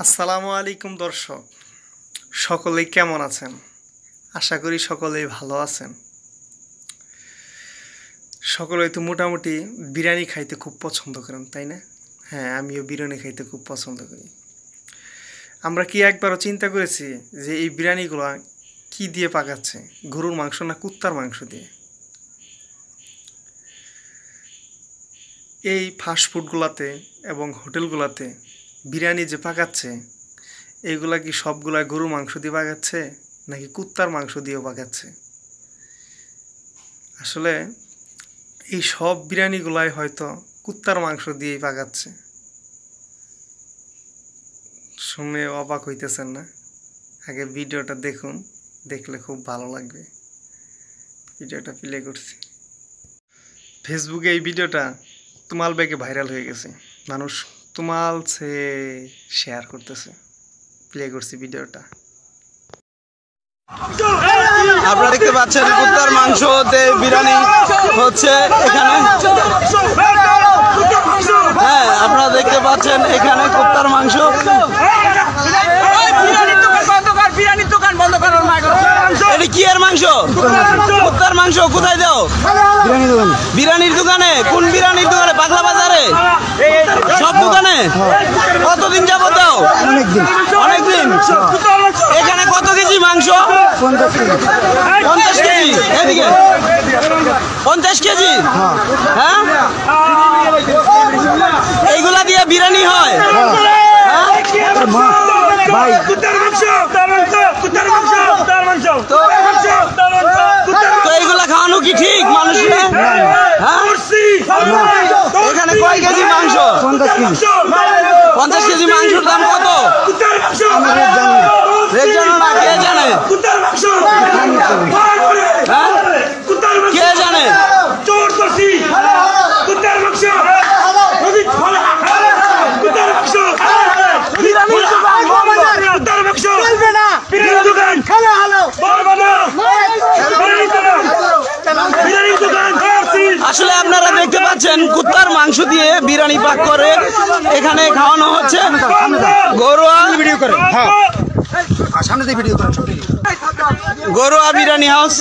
আসসালামু আলাইকুম দর্শক, সকলেই কেমন আছেন? আশা করি সকলেই ভালো আছেন। সকলেই তো মোটামুটি বিরিয়ানি খাইতে খুব পছন্দ করেন, তাই না? হ্যাঁ, আমিও বিরিয়ানি খাইতে খুব পছন্দ করি। আমরা কি একবারও চিন্তা করেছি যে এই বিরিয়ানিগুলো কি দিয়ে পাকাচ্ছে? গরুর মাংস না কুত্তার মাংস দিয়ে? এই ফাস্টফুডগুলোতে এবং হোটেলগুলোতে বিরিয়ানি যে পাকাচ্ছে, এইগুলা কি সবগুলা গরুর মাংস দিয়ে পাকাচ্ছে নাকি কুত্তার মাংস দিয়েও পাকাচ্ছে? আসলে এই সব বিরিয়ানিগুলাই হয়তো কুত্তার মাংস দিয়েই পাকাচ্ছে। শুনে অবাক হইতেছেন না? আগে ভিডিওটা দেখুন, দেখলে খুব ভালো লাগবে। ভিডিওটা প্লে করছি। ফেসবুকে এই ভিডিওটা তুমাল বেগে ভাইরাল হয়ে গেছে, মানুষ তুমাল সে শেয়ার করতেছে। প্লে করছি ভিডিওটা। আপনারা দেখতে পাচ্ছেন কুত্তার মাংসতে বিরিয়ানি হচ্ছে এখানে। হ্যাঁ, আপনারা দেখতে পাচ্ছেন এখানে কুত্তার মাংস। এটা কি এর মাংস? কুত্তার মাংস। কোথায় দাও? বিরিয়ানির দোকানে। কোন বিরিয়ানির দোকানে? পাগলা বাজারে? সব দোকানে? কতদিন যাবত দাও? অনেকদিন। এখানে কত কেজি মাংস? 50 কেজি। এদিকে 50 কেজি। হ্যাঁ, এইগুলা দিয়ে বিরিয়ানি হয়? তো এইগুলা খাওয়ানো কি ঠিক মানুষের? এখানে কয় কেজি মাংস? 50 কেজি মাংসের দাম কত? কে জানে? কে জানে? আসলে আপনারা দেখতে পাচ্ছেন কুত্তার মাংস দিয়ে বিরিয়ানি পাক করে এখানে খাওয়ানো হচ্ছে। ঘরোয়া ভিডিও করে, সামনে দিয়ে ভিডিও করেন। ঘরোয়া বিরিয়ানি হাউস।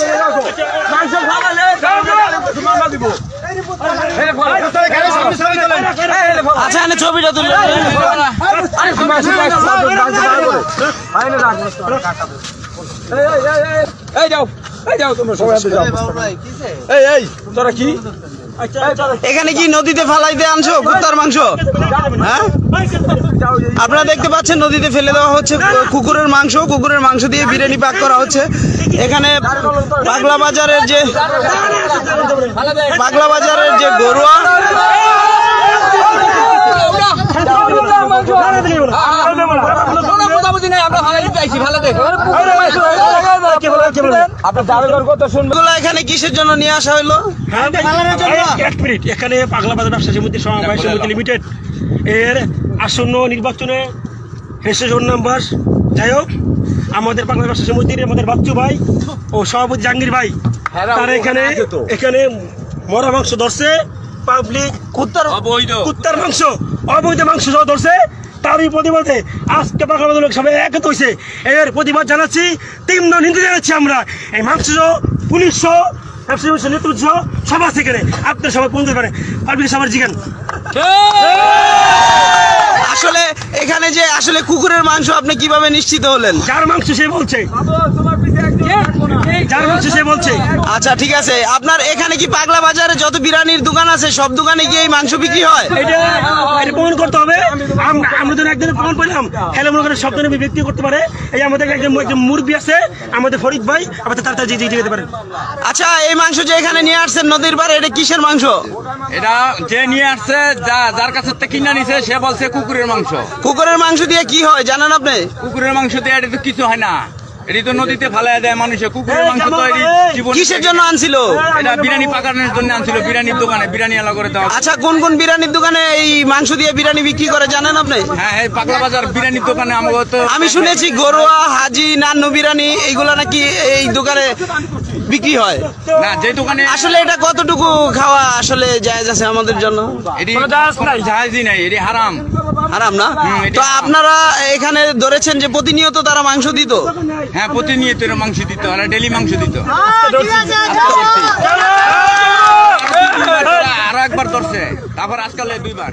আচ্ছা, এনে ছবিটা তুলে এখানে কি নদীতে ফালাইতে আনছো কুত্তার মাংস? হ্যাঁ, আপনারা দেখতে পাচ্ছেন নদীতে ফেলে দেওয়া হচ্ছে কুকুরের মাংস। কুকুরের মাংস দিয়ে বিরিয়ানি পাক করা হচ্ছে এখানে। পাগলা বাজারের যে ঘরোয়া এখানে কিসের জন্য নিয়ে আসা হইলো? এখানে পাগলা বাজার ব্যবসা সমিতি সমবায় সমিতি লিমিটেড এর আসন্ন নির্বাচনে রেজিস্ট্রেশন নাম্বার, যাই হোক, আমাদের পাগলা ব্যবসা সমিতির আমাদের বাচ্চু ভাই ও সভাপতি জাহাঙ্গীর ভাই তারা এখানে মরা মাংস ধরছে। পাবলিক কুত্তার মাংস, অবৈধ মাংস সহ ধরছে। তারই প্রতিবাদে আজকে পাগলা বাজার লোক সবাই একত্র হয়েছে। এর প্রতিবাদ জানাচ্ছি, তীব্র নিন্দা জানাচ্ছি আমরা। এই মাংস সহ পুলিশ সহ নেতৃত্ব সহ সব আছে এখানে। আপনার সবাই বন্ধু পারে পাবলিক সবার জিজ্ঞান। আসলে এখানে যে আসলে কুকুরের মাংস আপনি কিভাবে নিশ্চিত হলেন? যার মাংস সে বলছে, যার মাংস সে বলছে। আচ্ছা, ঠিক আছে। আপনার এখানে কি পাগলা বাজারে যত বিরিয়ানির দোকান আছে সব দোকানে কি এই মাংস বিক্রি হয়? এটা প্রমাণ করতে হবে। আমরা তো একদিন প্রমাণ পেলাম, হেলে মনে করেন সব ধরনের ব্যক্তি করতে পারে। এই আমাদের একজন মুরব্বী আছে আমাদের ফরিদ ভাই, আমাদের তাড়াতাড়ি যেতে পারে। আচ্ছা, এই মাংস যে এখানে নিয়ে আসছেন নদীর পাড়ে, এটা কিসের মাংস? এটা যে নিয়ে আসছে, যার কাছে কিনে নিছে সে বলছে কুকুরের মাংস। কুকুরের মাংস দিয়ে কি হয় জানেন আপনি? কুকুরের মাংস দিয়ে এটা তো কিছু হয় না, এটি তো নদীতে ফালাই দেয় মানুষে। কুকুরের মাংস তো কিসের জন্য আনছিল? এটা বিরিয়ানি পাকানোর জন্য আনছিল, বিরিয়ানির দোকানে বিরিয়ানি আলা করে দেওয়া। আচ্ছা, কোন কোন বিরিয়ানির দোকানে এই মাংস দিয়ে বিরিয়ানি বিক্রি করে জানেন আপনি? হ্যাঁ, এই পাগলা বাজার বিরিয়ানির দোকানে আমি শুনেছি ঘরোয়া, হাজি, নান্নু বিরিয়ানি এইগুলা নাকি এই দোকানে বিক্রি হয় না। যে দোকানে আসলে এটা কতটুকু খাওয়া আসলে জায়েজ আছে আমাদের জন্য? এটি জায়েজই নাই, এটি হারাম। হারাম না? তো আপনারা এখানে ধরেছেন যে প্রতিনিয়ত তারা মাংস দিত? হ্যাঁ, প্রতিনিয়ত মাংস দিত, ওরা ডেলি মাংস দিত। আরো একবার ধরছে, তারপর আজকাল 2বার।